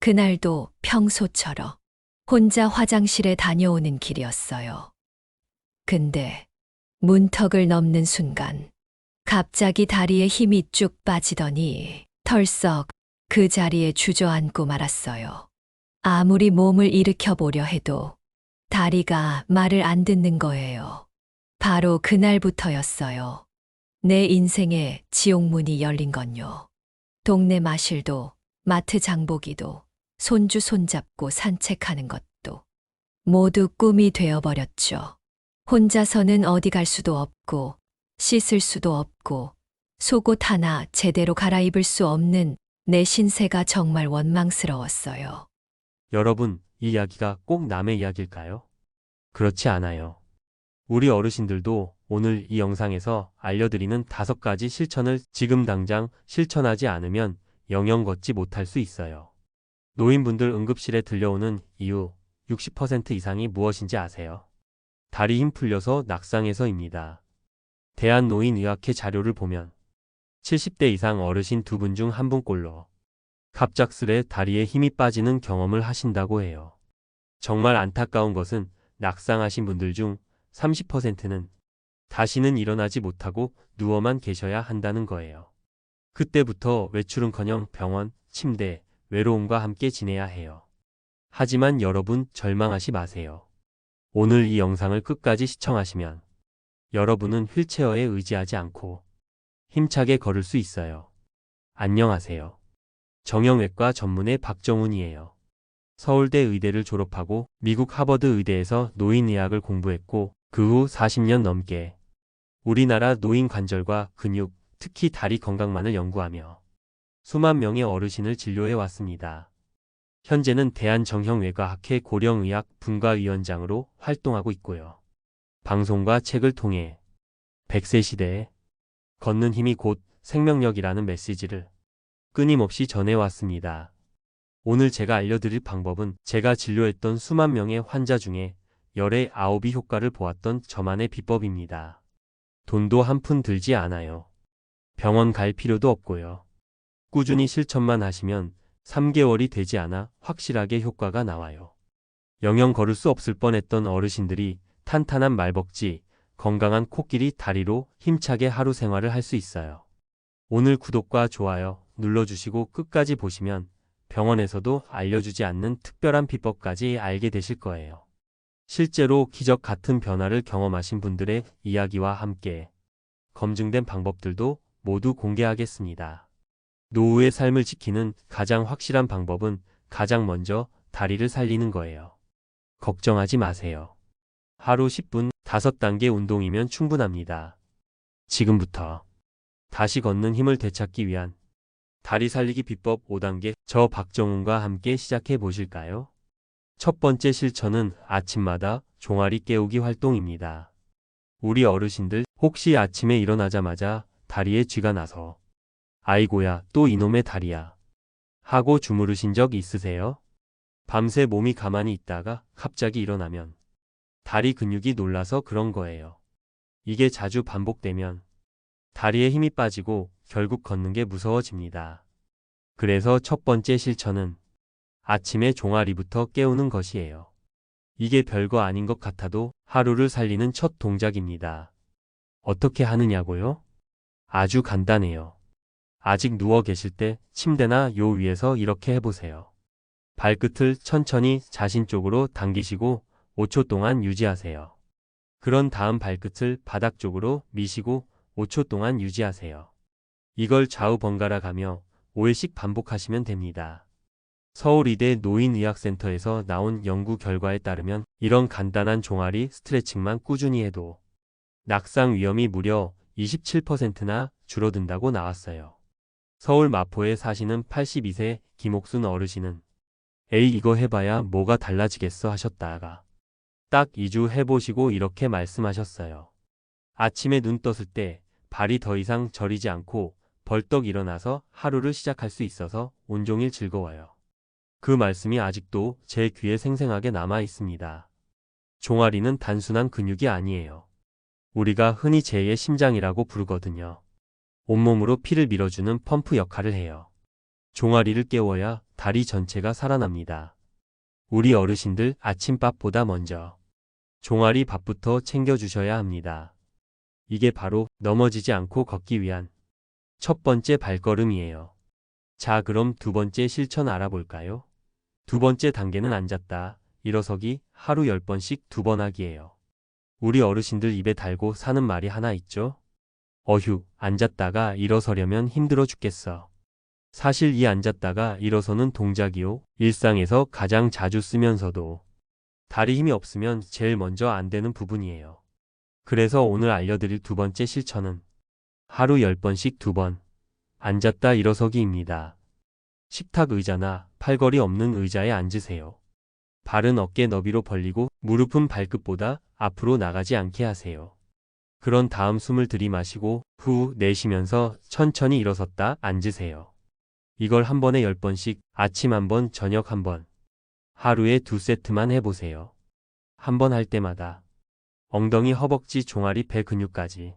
그날도 평소처럼 혼자 화장실에 다녀오는 길이었어요. 근데 문턱을 넘는 순간 갑자기 다리에 힘이 쭉 빠지더니 털썩 그 자리에 주저앉고 말았어요. 아무리 몸을 일으켜 보려 해도 다리가 말을 안 듣는 거예요. 바로 그날부터였어요. 내 인생의 지옥문이 열린 건요. 동네 마실도, 마트 장보기도, 손주 손잡고 산책하는 것도 모두 꿈이 되어버렸죠. 혼자서는 어디 갈 수도 없고, 씻을 수도 없고, 속옷 하나 제대로 갈아입을 수 없는 내 신세가 정말 원망스러웠어요. 여러분, 이 이야기가 꼭 남의 이야기일까요? 그렇지 않아요. 우리 어르신들도 오늘 이 영상에서 알려드리는 5가지 실천을 지금 당장 실천하지 않으면 영영 걷지 못할 수 있어요. 노인분들 응급실에 들려오는 이유 60% 이상이 무엇인지 아세요? 다리 힘 풀려서 낙상해서입니다. 대한노인의학회 자료를 보면 70대 이상 어르신 2분 중 1분꼴로 갑작스레 다리에 힘이 빠지는 경험을 하신다고 해요. 정말 안타까운 것은 낙상하신 분들 중 30%는 다시는 일어나지 못하고 누워만 계셔야 한다는 거예요. 그때부터 외출은커녕 병원, 침대, 외로움과 함께 지내야 해요. 하지만 여러분 절망하지 마세요. 오늘 이 영상을 끝까지 시청하시면 여러분은 휠체어에 의지하지 않고 힘차게 걸을 수 있어요. 안녕하세요. 정형외과 전문의 박정훈이에요. 서울대 의대를 졸업하고 미국 하버드 의대에서 노인의학을 공부했고 그 후 40년 넘게 우리나라 노인 관절과 근육, 특히 다리 건강만을 연구하며 수만 명의 어르신을 진료해 왔습니다. 현재는 대한정형외과학회 고령의학 분과위원장으로 활동하고 있고요. 방송과 책을 통해 100세 시대에 걷는 힘이 곧 생명력이라는 메시지를 끊임없이 전해왔습니다. 오늘 제가 알려드릴 방법은 제가 진료했던 수만 명의 환자 중에 열의 9이 효과를 보았던 저만의 비법입니다. 돈도 한 푼 들지 않아요. 병원 갈 필요도 없고요. 꾸준히 실천만 하시면 3개월이 되지 않아 확실하게 효과가 나와요. 영영 걸을 수 없을 뻔했던 어르신들이 탄탄한 말벅지, 건강한 코끼리 다리로 힘차게 하루 생활을 할 수 있어요. 오늘 구독과 좋아요 눌러주시고 끝까지 보시면 병원에서도 알려주지 않는 특별한 비법까지 알게 되실 거예요. 실제로 기적 같은 변화를 경험하신 분들의 이야기와 함께 검증된 방법들도 모두 공개하겠습니다. 노후의 삶을 지키는 가장 확실한 방법은 가장 먼저 다리를 살리는 거예요. 걱정하지 마세요. 하루 10분 5단계 운동이면 충분합니다. 지금부터 다시 걷는 힘을 되찾기 위한 다리 살리기 비법 5단계 저 박정훈과 함께 시작해 보실까요? 첫 번째 실천은 아침마다 종아리 깨우기 활동입니다. 우리 어르신들 혹시 아침에 일어나자마자 다리에 쥐가 나서 아이고야 또 이놈의 다리야 하고 주무르신 적 있으세요? 밤새 몸이 가만히 있다가 갑자기 일어나면 다리 근육이 놀라서 그런 거예요. 이게 자주 반복되면 다리에 힘이 빠지고 결국 걷는 게 무서워집니다. 그래서 첫 번째 실천은 아침에 종아리부터 깨우는 것이에요. 이게 별거 아닌 것 같아도 하루를 살리는 첫 동작입니다. 어떻게 하느냐고요? 아주 간단해요. 아직 누워 계실 때 침대나 요 위에서 이렇게 해보세요. 발끝을 천천히 자신 쪽으로 당기시고 5초 동안 유지하세요. 그런 다음 발끝을 바닥 쪽으로 미시고 5초 동안 유지하세요. 이걸 좌우 번갈아 가며 5회씩 반복하시면 됩니다. 서울의대 노인의학센터에서 나온 연구 결과에 따르면 이런 간단한 종아리 스트레칭만 꾸준히 해도 낙상 위험이 무려 27%나 줄어든다고 나왔어요. 서울 마포에 사시는 82세 김옥순 어르신은 에이 이거 해봐야 뭐가 달라지겠어 하셨다가 딱 2주 해보시고 이렇게 말씀하셨어요. 아침에 눈 떴을 때 발이 더 이상 저리지 않고 벌떡 일어나서 하루를 시작할 수 있어서 온종일 즐거워요. 그 말씀이 아직도 제 귀에 생생하게 남아 있습니다. 종아리는 단순한 근육이 아니에요. 우리가 흔히 제2의 심장이라고 부르거든요. 온몸으로 피를 밀어주는 펌프 역할을 해요. 종아리를 깨워야 다리 전체가 살아납니다. 우리 어르신들 아침밥보다 먼저 종아리 밥부터 챙겨주셔야 합니다. 이게 바로 넘어지지 않고 걷기 위한 첫 번째 발걸음이에요. 자, 그럼 두 번째 실천 알아볼까요? 두 번째 단계는 앉았다, 일어서기 하루 10번씩 2번 하기예요. 우리 어르신들 입에 달고 사는 말이 하나 있죠? 어휴, 앉았다가 일어서려면 힘들어 죽겠어. 사실 이 앉았다가 일어서는 동작이요, 일상에서 가장 자주 쓰면서도 다리 힘이 없으면 제일 먼저 안 되는 부분이에요. 그래서 오늘 알려드릴 두 번째 실천은 하루 10번씩 2번 앉았다 일어서기입니다. 식탁 의자나 팔걸이 없는 의자에 앉으세요. 발은 어깨 너비로 벌리고 무릎은 발끝보다 앞으로 나가지 않게 하세요. 그런 다음 숨을 들이마시고 후 내쉬면서 천천히 일어섰다 앉으세요. 이걸 한 번에 10번씩 아침 한 번, 저녁 한 번, 하루에 2세트만 해보세요. 한 번 할 때마다 엉덩이, 허벅지, 종아리, 배 근육까지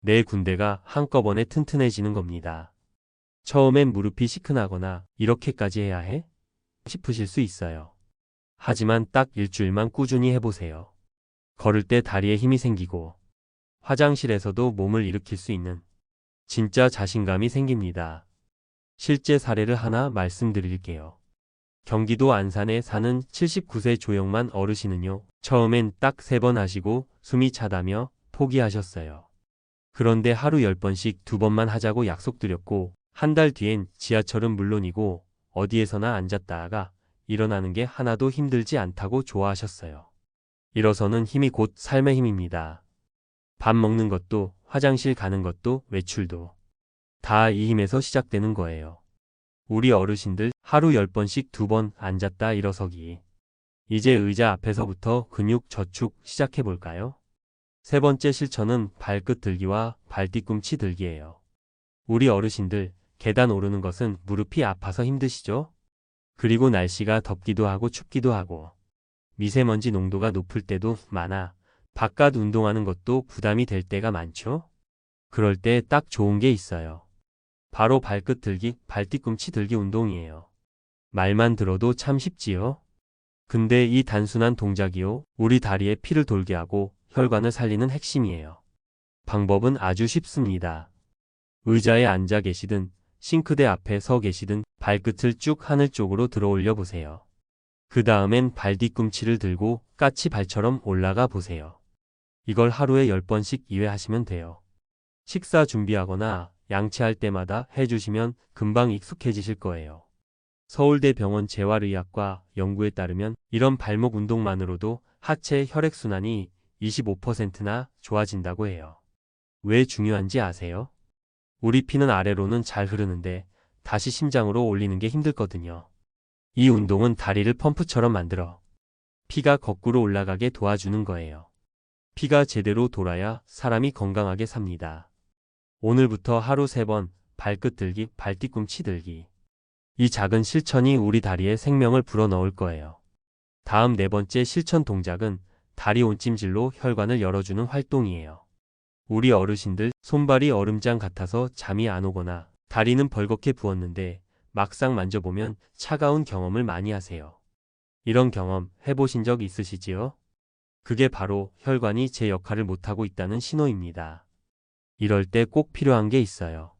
네 군데가 한꺼번에 튼튼해지는 겁니다. 처음엔 무릎이 시큰하거나 이렇게까지 해야 해? 싶으실 수 있어요. 하지만 딱 일주일만 꾸준히 해보세요. 걸을 때 다리에 힘이 생기고 화장실에서도 몸을 일으킬 수 있는 진짜 자신감이 생깁니다. 실제 사례를 하나 말씀드릴게요. 경기도 안산에 사는 79세 조영만 어르신은요, 처음엔 딱 3번 하시고 숨이 차다며 포기하셨어요. 그런데 하루 10번씩 2번만 하자고 약속드렸고 한 달 뒤엔 지하철은 물론이고 어디에서나 앉았다가 일어나는 게 하나도 힘들지 않다고 좋아하셨어요. 일어서는 힘이 곧 삶의 힘입니다. 밥 먹는 것도, 화장실 가는 것도, 외출도 다 이 힘에서 시작되는 거예요. 우리 어르신들 하루 10번씩 2번 앉았다 일어서기. 이제 의자 앞에서부터 근육 저축 시작해 볼까요? 세 번째 실천은 발끝 들기와 발뒤꿈치 들기예요. 우리 어르신들 계단 오르는 것은 무릎이 아파서 힘드시죠? 그리고 날씨가 덥기도 하고 춥기도 하고 미세먼지 농도가 높을 때도 많아 바깥 운동하는 것도 부담이 될 때가 많죠? 그럴 때 딱 좋은 게 있어요. 바로 발끝 들기, 발뒤꿈치 들기 운동이에요. 말만 들어도 참 쉽지요? 근데 이 단순한 동작이요, 우리 다리에 피를 돌게 하고 혈관을 살리는 핵심이에요. 방법은 아주 쉽습니다. 의자에 앉아 계시든 싱크대 앞에 서 계시든 발끝을 쭉 하늘 쪽으로 들어 올려 보세요. 그 다음엔 발뒤꿈치를 들고 까치발처럼 올라가 보세요. 이걸 하루에 10번씩 2회 하시면 돼요. 식사 준비하거나 양치할 때마다 해주시면 금방 익숙해지실 거예요. 서울대병원 재활의학과 연구에 따르면 이런 발목 운동만으로도 하체 혈액순환이 25%나 좋아진다고 해요. 왜 중요한지 아세요? 우리 피는 아래로는 잘 흐르는데 다시 심장으로 올리는 게 힘들거든요. 이 운동은 다리를 펌프처럼 만들어 피가 거꾸로 올라가게 도와주는 거예요. 피가 제대로 돌아야 사람이 건강하게 삽니다. 오늘부터 하루 3번 발끝 들기, 발뒤꿈치 들기. 이 작은 실천이 우리 다리에 생명을 불어넣을 거예요. 다음 네 번째 실천 동작은 다리 온찜질로 혈관을 열어주는 활동이에요. 우리 어르신들 손발이 얼음장 같아서 잠이 안 오거나 다리는 벌겋게 부었는데 막상 만져보면 차가운 경험을 많이 하세요. 이런 경험 해보신 적 있으시지요? 그게 바로 혈관이 제 역할을 못하고 있다는 신호입니다. 이럴 때 꼭 필요한 게 있어요.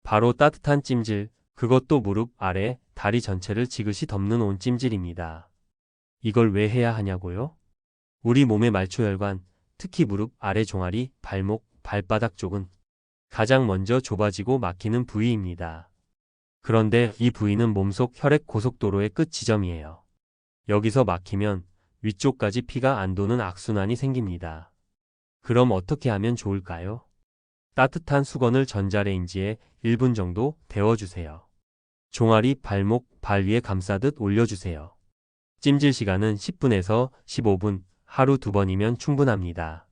바로 따뜻한 찜질, 그것도 무릎 아래 다리 전체를 지그시 덮는 온찜질입니다. 이걸 왜 해야 하냐고요? 우리 몸의 말초혈관, 특히 무릎 아래 종아리, 발목, 발바닥 쪽은 가장 먼저 좁아지고 막히는 부위입니다. 그런데 이 부위는 몸속 혈액 고속도로의 끝 지점이에요. 여기서 막히면 위쪽까지 피가 안 도는 악순환이 생깁니다. 그럼 어떻게 하면 좋을까요? 따뜻한 수건을 전자레인지에 1분 정도 데워주세요. 종아리, 발목, 발 위에 감싸듯 올려주세요. 찜질 시간은 10분에서 15분, 하루 2번이면 충분합니다.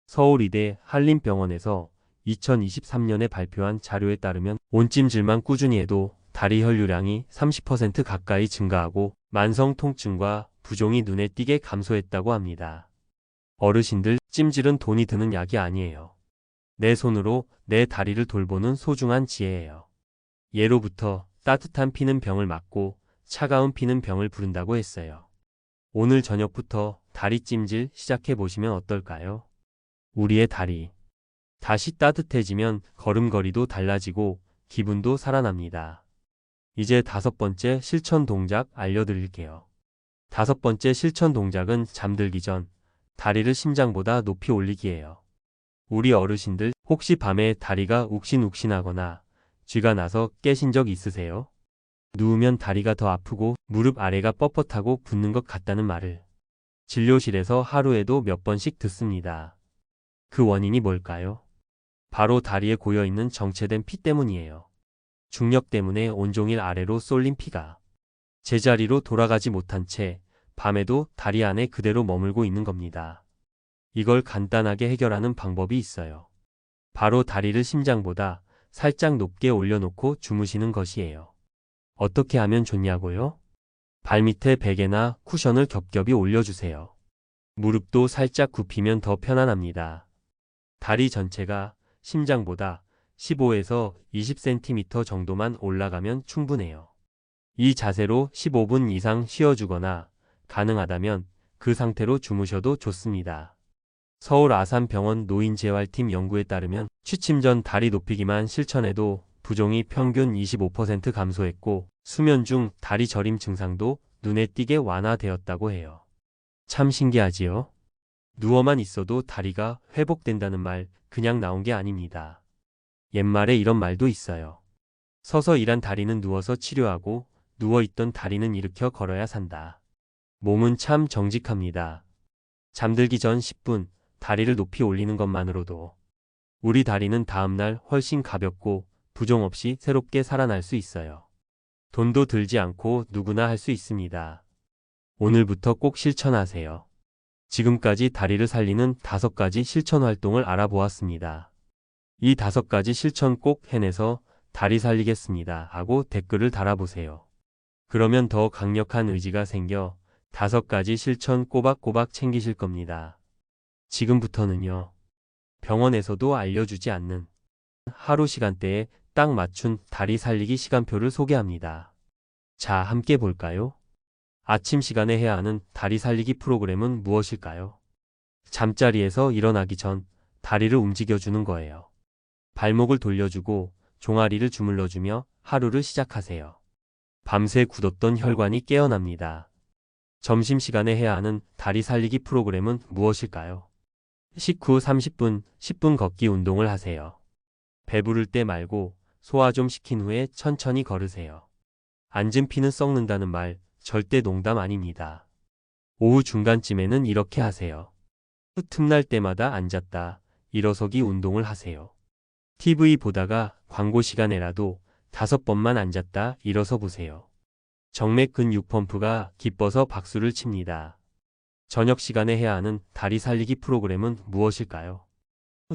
서울의대 한림병원에서 2023년에 발표한 자료에 따르면 온찜질만 꾸준히 해도 다리 혈류량이 30% 가까이 증가하고 만성 통증과 부종이 눈에 띄게 감소했다고 합니다. 어르신들, 찜질은 돈이 드는 약이 아니에요. 내 손으로 내 다리를 돌보는 소중한 지혜예요. 예로부터 따뜻한 피는 병을 막고 차가운 피는 병을 부른다고 했어요. 오늘 저녁부터 다리 찜질 시작해 보시면 어떨까요? 우리의 다리. 다시 따뜻해지면 걸음걸이도 달라지고 기분도 살아납니다. 이제 5번째 실천 동작 알려드릴게요. 5번째 실천 동작은 잠들기 전 다리를 심장보다 높이 올리기예요. 우리 어르신들 혹시 밤에 다리가 욱신욱신하거나 쥐가 나서 깨신 적 있으세요? 누우면 다리가 더 아프고 무릎 아래가 뻣뻣하고 붓는 것 같다는 말을 진료실에서 하루에도 몇 번씩 듣습니다. 그 원인이 뭘까요? 바로 다리에 고여있는 정체된 피 때문이에요. 중력 때문에 온종일 아래로 쏠린 피가 제자리로 돌아가지 못한 채 밤에도 다리 안에 그대로 머물고 있는 겁니다. 이걸 간단하게 해결하는 방법이 있어요. 바로 다리를 심장보다 살짝 높게 올려놓고 주무시는 것이에요. 어떻게 하면 좋냐고요? 발밑에 베개나 쿠션을 겹겹이 올려주세요. 무릎도 살짝 굽히면 더 편안합니다. 다리 전체가 심장보다 15에서 20cm 정도만 올라가면 충분해요. 이 자세로 15분 이상 쉬어주거나 가능하다면 그 상태로 주무셔도 좋습니다. 서울 아산병원 노인재활팀 연구에 따르면 취침 전 다리 높이기만 실천해도 부종이 평균 25% 감소했고 수면 중 다리 저림 증상도 눈에 띄게 완화되었다고 해요. 참 신기하지요? 누워만 있어도 다리가 회복된다는 말 그냥 나온 게 아닙니다. 옛말에 이런 말도 있어요. 서서 일한 다리는 누워서 치료하고 누워있던 다리는 일으켜 걸어야 산다. 몸은 참 정직합니다. 잠들기 전 10분 다리를 높이 올리는 것만으로도 우리 다리는 다음날 훨씬 가볍고 부종 없이 새롭게 살아날 수 있어요. 돈도 들지 않고 누구나 할 수 있습니다. 오늘부터 꼭 실천하세요. 지금까지 다리를 살리는 5가지 실천 활동을 알아보았습니다. 이 5가지 실천 꼭 해내서 다리 살리겠습니다 하고 댓글을 달아보세요. 그러면 더 강력한 의지가 생겨 5가지 실천 꼬박꼬박 챙기실 겁니다. 지금부터는요. 병원에서도 알려주지 않는 하루 시간대에 딱 맞춘 다리 살리기 시간표를 소개합니다. 자, 함께 볼까요? 아침 시간에 해야 하는 다리 살리기 프로그램은 무엇일까요? 잠자리에서 일어나기 전 다리를 움직여주는 거예요. 발목을 돌려주고 종아리를 주물러주며 하루를 시작하세요. 밤새 굳었던 혈관이 깨어납니다. 점심시간에 해야 하는 다리 살리기 프로그램은 무엇일까요? 식후 30분, 10분 걷기 운동을 하세요. 배부를 때 말고 소화 좀 시킨 후에 천천히 걸으세요. 앉은 피는 썩는다는 말 절대 농담 아닙니다. 오후 중간쯤에는 이렇게 하세요. 틈날 때마다 앉았다 일어서기 운동을 하세요. TV 보다가 광고 시간에라도 5번만 앉았다 일어서 보세요. 정맥 근육 펌프가 기뻐서 박수를 칩니다. 저녁 시간에 해야 하는 다리 살리기 프로그램은 무엇일까요?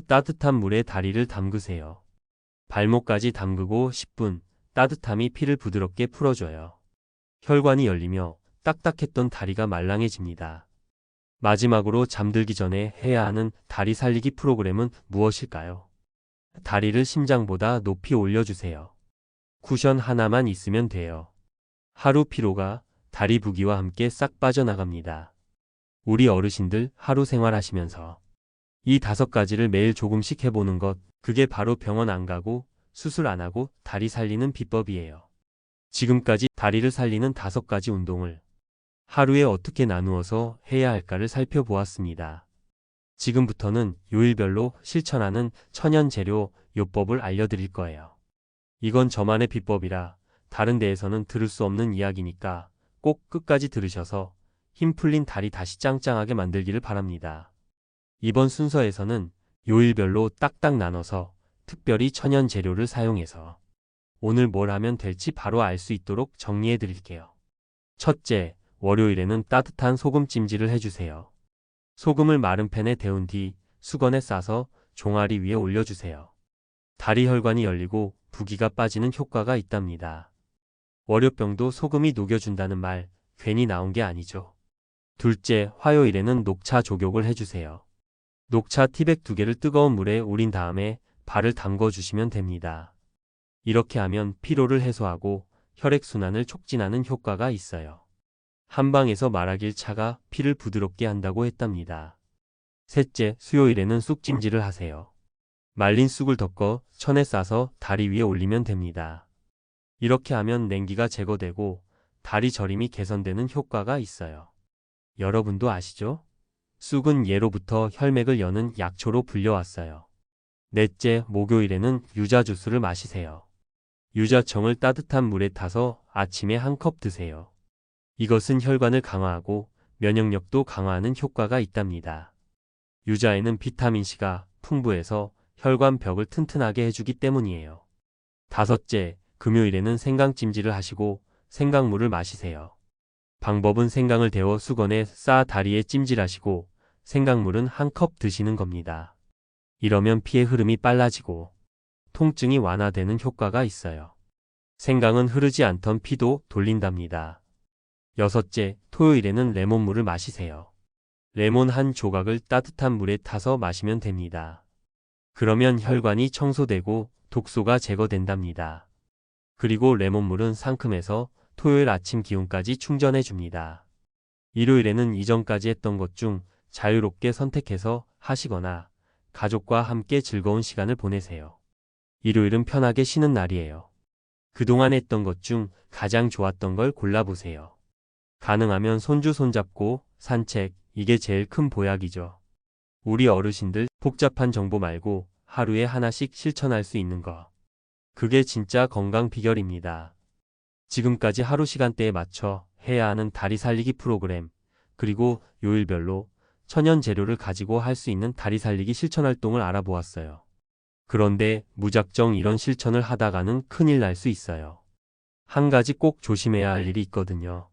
따뜻한 물에 다리를 담그세요. 발목까지 담그고 10분 따뜻함이 피를 부드럽게 풀어줘요. 혈관이 열리며 딱딱했던 다리가 말랑해집니다. 마지막으로 잠들기 전에 해야 하는 다리 살리기 프로그램은 무엇일까요? 다리를 심장보다 높이 올려주세요. 쿠션 하나만 있으면 돼요. 하루 피로가 다리 부기와 함께 싹 빠져나갑니다. 우리 어르신들 하루 생활하시면서 이 5가지를 매일 조금씩 해보는 것, 그게 바로 병원 안 가고 수술 안 하고 다리 살리는 비법이에요. 지금까지 다리를 살리는 5가지 운동을 하루에 어떻게 나누어서 해야 할까를 살펴보았습니다. 지금부터는 요일별로 실천하는 천연 재료 요법을 알려드릴 거예요. 이건 저만의 비법이라 다른 데에서는 들을 수 없는 이야기니까 꼭 끝까지 들으셔서 힘 풀린 다리 다시 짱짱하게 만들기를 바랍니다. 이번 순서에서는 요일별로 딱딱 나눠서 특별히 천연 재료를 사용해서 오늘 뭘 하면 될지 바로 알 수 있도록 정리해 드릴게요. 첫째, 월요일에는 따뜻한 소금 찜질을 해주세요. 소금을 마른 팬에 데운 뒤 수건에 싸서 종아리 위에 올려주세요. 다리 혈관이 열리고 부기가 빠지는 효과가 있답니다. 월요병도 소금이 녹여준다는 말 괜히 나온 게 아니죠. 둘째, 화요일에는 녹차 족욕을 해주세요. 녹차 티백 2개를 뜨거운 물에 우린 다음에 발을 담궈 주시면 됩니다. 이렇게 하면 피로를 해소하고 혈액순환을 촉진하는 효과가 있어요. 한방에서 말하길 차가 피를 부드럽게 한다고 했답니다. 셋째, 수요일에는 쑥찜질을 하세요. 말린 쑥을 덮어 천에 싸서 다리 위에 올리면 됩니다. 이렇게 하면 냉기가 제거되고 다리 저림이 개선되는 효과가 있어요. 여러분도 아시죠? 쑥은 예로부터 혈맥을 여는 약초로 불려왔어요. 넷째, 목요일에는 유자 주스를 마시세요. 유자청을 따뜻한 물에 타서 아침에 한 컵 드세요. 이것은 혈관을 강화하고 면역력도 강화하는 효과가 있답니다. 유자에는 비타민C가 풍부해서 혈관 벽을 튼튼하게 해주기 때문이에요. 다섯째, 금요일에는 생강찜질을 하시고 생강물을 마시세요. 방법은 생강을 데워 수건에 쌓아 다리에 찜질하시고 생강물은 한 컵 드시는 겁니다. 이러면 피의 흐름이 빨라지고 통증이 완화되는 효과가 있어요. 생강은 흐르지 않던 피도 돌린답니다. 여섯째, 토요일에는 레몬물을 마시세요. 레몬 한 조각을 따뜻한 물에 타서 마시면 됩니다. 그러면 혈관이 청소되고 독소가 제거된답니다. 그리고 레몬물은 상큼해서 토요일 아침 기운까지 충전해 줍니다. 일요일에는 이전까지 했던 것 중 자유롭게 선택해서 하시거나 가족과 함께 즐거운 시간을 보내세요. 일요일은 편하게 쉬는 날이에요. 그동안 했던 것 중 가장 좋았던 걸 골라보세요. 가능하면 손주 손잡고 산책, 이게 제일 큰 보약이죠. 우리 어르신들 복잡한 정보 말고 하루에 하나씩 실천할 수 있는 거. 그게 진짜 건강 비결입니다. 지금까지 하루 시간대에 맞춰 해야 하는 다리 살리기 프로그램, 그리고 요일별로 천연 재료를 가지고 할 수 있는 다리 살리기 실천 활동을 알아보았어요. 그런데 무작정 이런 실천을 하다가는 큰일 날 수 있어요. 한 가지 꼭 조심해야 할 일이 있거든요.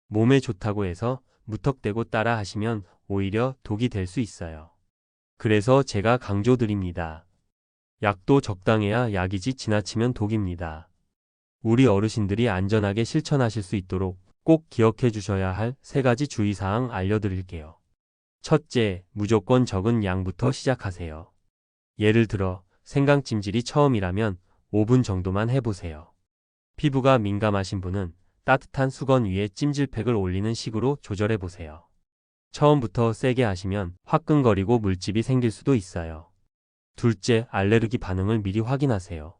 몸에 좋다고 해서 무턱대고 따라 하시면 오히려 독이 될 수 있어요. 그래서 제가 강조드립니다. 약도 적당해야 약이지 지나치면 독입니다. 우리 어르신들이 안전하게 실천하실 수 있도록 꼭 기억해 주셔야 할 3가지 주의사항 알려드릴게요. 첫째, 무조건 적은 양부터 시작하세요. 예를 들어 생강찜질이 처음이라면 5분 정도만 해보세요. 피부가 민감하신 분은 따뜻한 수건 위에 찜질팩을 올리는 식으로 조절해보세요. 처음부터 세게 하시면 화끈거리고 물집이 생길 수도 있어요. 둘째, 알레르기 반응을 미리 확인하세요.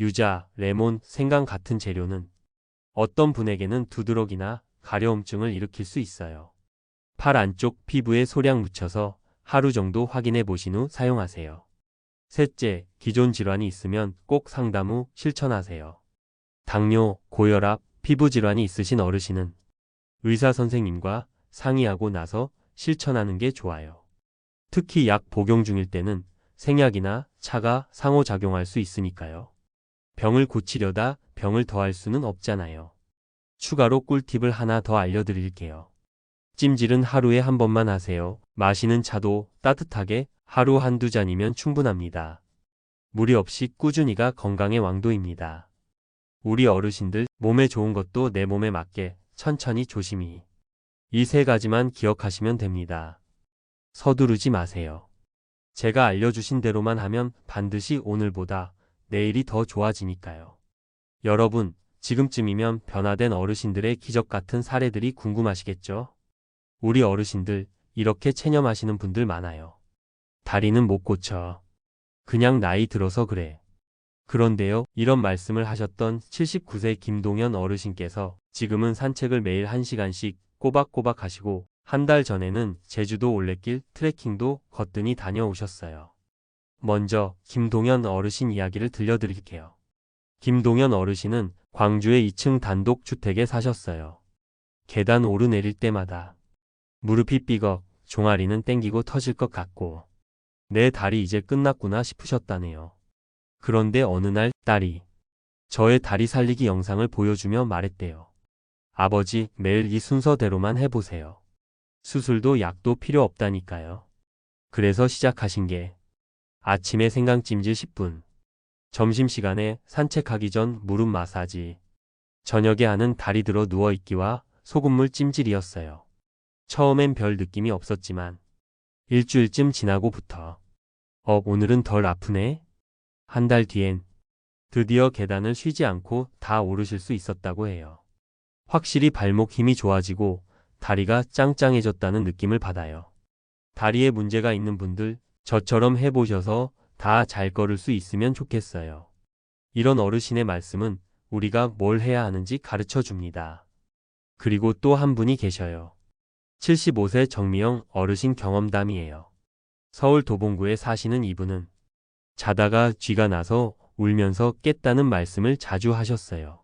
유자, 레몬, 생강 같은 재료는 어떤 분에게는 두드러기나 가려움증을 일으킬 수 있어요. 팔 안쪽 피부에 소량 묻혀서 하루 정도 확인해 보신 후 사용하세요. 셋째, 기존 질환이 있으면 꼭 상담 후 실천하세요. 당뇨, 고혈압, 피부 질환이 있으신 어르신은 의사 선생님과 상의하고 나서 실천하는 게 좋아요. 특히 약 복용 중일 때는 생약이나 차가 상호작용할 수 있으니까요. 병을 고치려다 병을 더할 수는 없잖아요. 추가로 꿀팁을 하나 더 알려드릴게요. 찜질은 하루에 한 번만 하세요. 마시는 차도 따뜻하게 하루 한두 잔이면 충분합니다. 무리 없이 꾸준히가 건강의 왕도입니다. 우리 어르신들 몸에 좋은 것도 내 몸에 맞게 천천히 조심히. 이 3가지만 기억하시면 됩니다. 서두르지 마세요. 제가 알려주신 대로만 하면 반드시 오늘보다 내일이 더 좋아지니까요. 여러분, 지금쯤이면 변화된 어르신들의 기적 같은 사례들이 궁금하시겠죠? 우리 어르신들 이렇게 체념하시는 분들 많아요. 다리는 못 고쳐. 그냥 나이 들어서 그래. 그런데요, 이런 말씀을 하셨던 79세 김동현 어르신께서 지금은 산책을 매일 1시간씩 꼬박꼬박 하시고 한 달 전에는 제주도 올레길 트레킹도 거뜬히 다녀오셨어요. 먼저 김동현 어르신 이야기를 들려드릴게요. 김동현 어르신은 광주의 2층 단독주택에 사셨어요. 계단 오르내릴 때마다 무릎이 삐걱, 종아리는 땡기고 터질 것 같고 내 다리 이제 끝났구나 싶으셨다네요. 그런데 어느 날 딸이 저의 다리 살리기 영상을 보여주며 말했대요. 아버지, 매일 이 순서대로만 해보세요. 수술도 약도 필요 없다니까요. 그래서 시작하신 게 아침에 생강찜질 10분, 점심시간에 산책하기 전 무릎 마사지, 저녁에 하는 다리 들어 누워있기와 소금물 찜질이었어요. 처음엔 별 느낌이 없었지만 일주일쯤 지나고부터 오늘은 덜 아프네? 한 달 뒤엔 드디어 계단을 쉬지 않고 다 오르실 수 있었다고 해요. 확실히 발목 힘이 좋아지고 다리가 짱짱해졌다는 느낌을 받아요. 다리에 문제가 있는 분들, 저처럼 해보셔서 다 잘 걸을 수 있으면 좋겠어요. 이런 어르신의 말씀은 우리가 뭘 해야 하는지 가르쳐 줍니다. 그리고 또 한 분이 계셔요. 75세 정미영 어르신 경험담이에요. 서울 도봉구에 사시는 이분은 자다가 쥐가 나서 울면서 깼다는 말씀을 자주 하셨어요.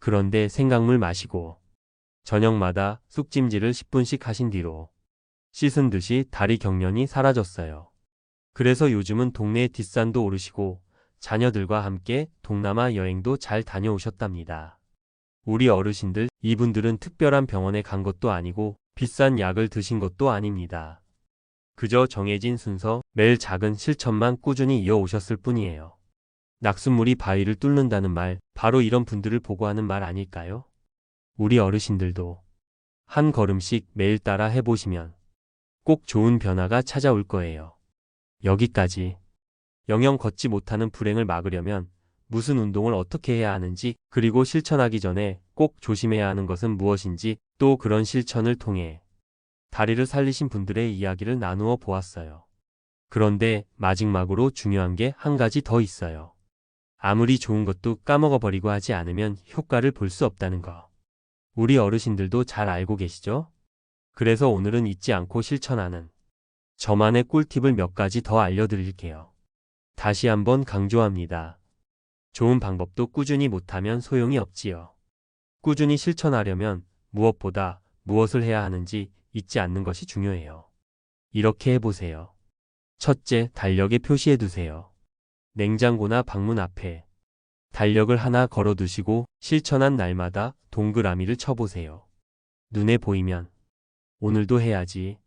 그런데 생강물 마시고 저녁마다 쑥찜질을 10분씩 하신 뒤로 씻은 듯이 다리 경련이 사라졌어요. 그래서 요즘은 동네 뒷산도 오르시고 자녀들과 함께 동남아 여행도 잘 다녀오셨답니다. 우리 어르신들, 이분들은 특별한 병원에 간 것도 아니고 비싼 약을 드신 것도 아닙니다. 그저 정해진 순서, 매일 작은 실천만 꾸준히 이어오셨을 뿐이에요. 낙숫물이 바위를 뚫는다는 말, 바로 이런 분들을 보고 하는 말 아닐까요? 우리 어르신들도 한 걸음씩 매일 따라 해보시면 꼭 좋은 변화가 찾아올 거예요. 여기까지. 영영 걷지 못하는 불행을 막으려면 무슨 운동을 어떻게 해야 하는지, 그리고 실천하기 전에 꼭 조심해야 하는 것은 무엇인지, 또 그런 실천을 통해 다리를 살리신 분들의 이야기를 나누어 보았어요. 그런데 마지막으로 중요한 게 한 가지 더 있어요. 아무리 좋은 것도 까먹어버리고 하지 않으면 효과를 볼 수 없다는 거. 우리 어르신들도 잘 알고 계시죠? 그래서 오늘은 잊지 않고 실천하는 저만의 꿀팁을 몇 가지 더 알려드릴게요. 다시 한번 강조합니다. 좋은 방법도 꾸준히 못하면 소용이 없지요. 꾸준히 실천하려면 무엇보다 무엇을 해야 하는지 잊지 않는 것이 중요해요. 이렇게 해보세요. 첫째, 달력에 표시해 두세요. 냉장고나 방문 앞에 달력을 하나 걸어두시고 실천한 날마다 동그라미를 쳐보세요. 눈에 보이면 오늘도 해야지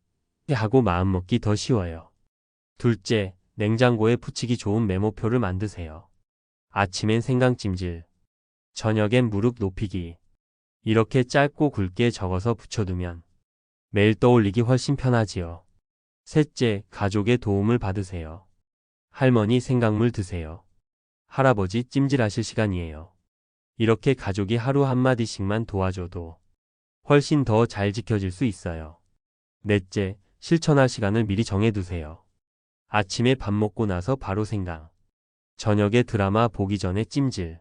하고 마음먹기 더 쉬워요. 둘째, 냉장고에 붙이기 좋은 메모표를 만드세요. 아침엔 생강찜질, 저녁엔 무릎 높이기. 이렇게 짧고 굵게 적어서 붙여두면 매일 떠올리기 훨씬 편하지요. 셋째, 가족의 도움을 받으세요. 할머니 생강물 드세요. 할아버지 찜질하실 시간이에요. 이렇게 가족이 하루 한마디씩만 도와줘도 훨씬 더 잘 지켜질 수 있어요. 넷째, 실천할 시간을 미리 정해두세요. 아침에 밥 먹고 나서 바로 생강, 저녁에 드라마 보기 전에 찜질.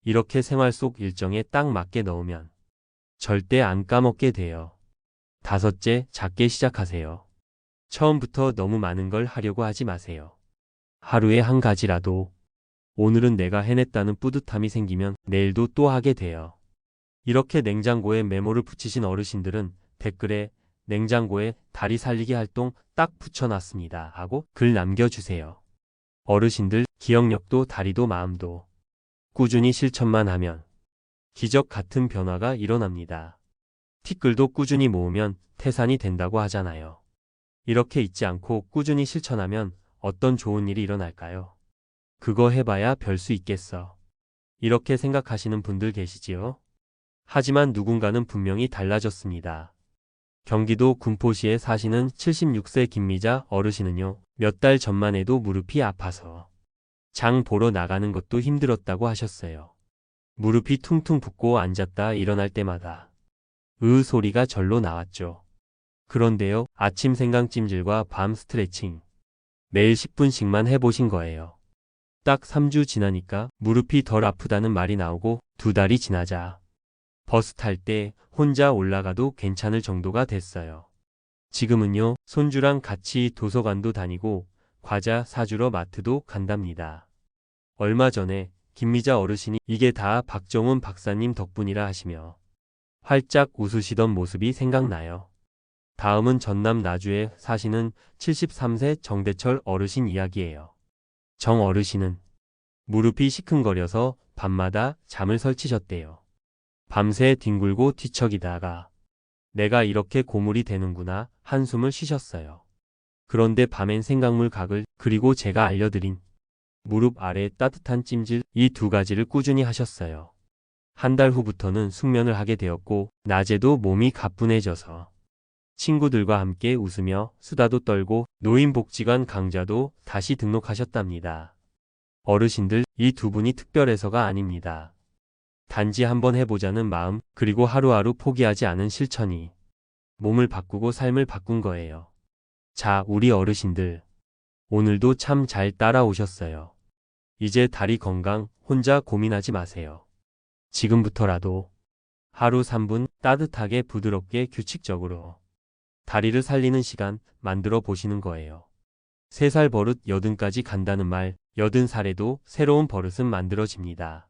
이렇게 생활 속 일정에 딱 맞게 넣으면 절대 안 까먹게 돼요. 다섯째, 작게 시작하세요. 처음부터 너무 많은 걸 하려고 하지 마세요. 하루에 한 가지라도 오늘은 내가 해냈다는 뿌듯함이 생기면 내일도 또 하게 돼요. 이렇게 냉장고에 메모를 붙이신 어르신들은 댓글에 냉장고에 다리 살리기 활동 딱 붙여놨습니다 하고 글 남겨주세요. 어르신들 기억력도 다리도 마음도 꾸준히 실천만 하면 기적 같은 변화가 일어납니다. 티끌도 꾸준히 모으면 태산이 된다고 하잖아요. 이렇게 잊지 않고 꾸준히 실천하면 어떤 좋은 일이 일어날까요? 그거 해봐야 별 수 있겠어. 이렇게 생각하시는 분들 계시지요? 하지만 누군가는 분명히 달라졌습니다. 경기도 군포시에 사시는 76세 김미자 어르신은요, 몇 달 전만 해도 무릎이 아파서 장 보러 나가는 것도 힘들었다고 하셨어요. 무릎이 퉁퉁 붓고 앉았다 일어날 때마다 소리가 절로 나왔죠. 그런데요, 아침 생강찜질과 밤 스트레칭 매일 10분씩만 해보신 거예요. 딱 3주 지나니까 무릎이 덜 아프다는 말이 나오고 2달이 지나자 버스 탈 때 혼자 올라가도 괜찮을 정도가 됐어요. 지금은요, 손주랑 같이 도서관도 다니고 과자 사주러 마트도 간답니다. 얼마 전에 김미자 어르신이 이게 다 박정훈 박사님 덕분이라 하시며 활짝 웃으시던 모습이 생각나요. 다음은 전남 나주에 사시는 73세 정대철 어르신 이야기예요. 정 어르신은 무릎이 시큰거려서 밤마다 잠을 설치셨대요. 밤새 뒹굴고 뒤척이다가 내가 이렇게 고물이 되는구나 한숨을 쉬셨어요. 그런데 밤엔 생강물 각을, 그리고 제가 알려드린 무릎 아래 따뜻한 찜질, 이 두 가지를 꾸준히 하셨어요. 한 달 후부터는 숙면을 하게 되었고 낮에도 몸이 가뿐해져서 친구들과 함께 웃으며 수다도 떨고 노인복지관 강좌도 다시 등록하셨답니다. 어르신들, 이 두 분이 특별해서가 아닙니다. 단지 한번 해보자는 마음, 그리고 하루하루 포기하지 않은 실천이 몸을 바꾸고 삶을 바꾼 거예요. 자, 우리 어르신들. 오늘도 참 잘 따라오셨어요. 이제 다리 건강 혼자 고민하지 마세요. 지금부터라도 하루 3분 따뜻하게 부드럽게 규칙적으로 다리를 살리는 시간 만들어 보시는 거예요. 3살 버릇 80까지 간다는 말, 80살에도 새로운 버릇은 만들어집니다.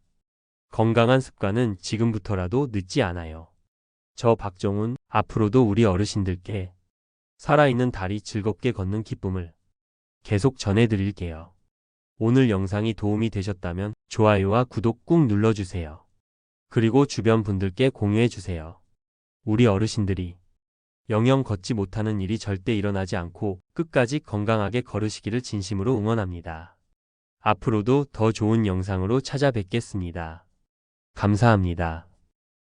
건강한 습관은 지금부터라도 늦지 않아요. 저 박정훈, 앞으로도 우리 어르신들께 살아있는 다리 즐겁게 걷는 기쁨을 계속 전해드릴게요. 오늘 영상이 도움이 되셨다면 좋아요와 구독 꾹 눌러주세요. 그리고 주변 분들께 공유해주세요. 우리 어르신들이 영영 걷지 못하는 일이 절대 일어나지 않고 끝까지 건강하게 걸으시기를 진심으로 응원합니다. 앞으로도 더 좋은 영상으로 찾아뵙겠습니다. 감사합니다.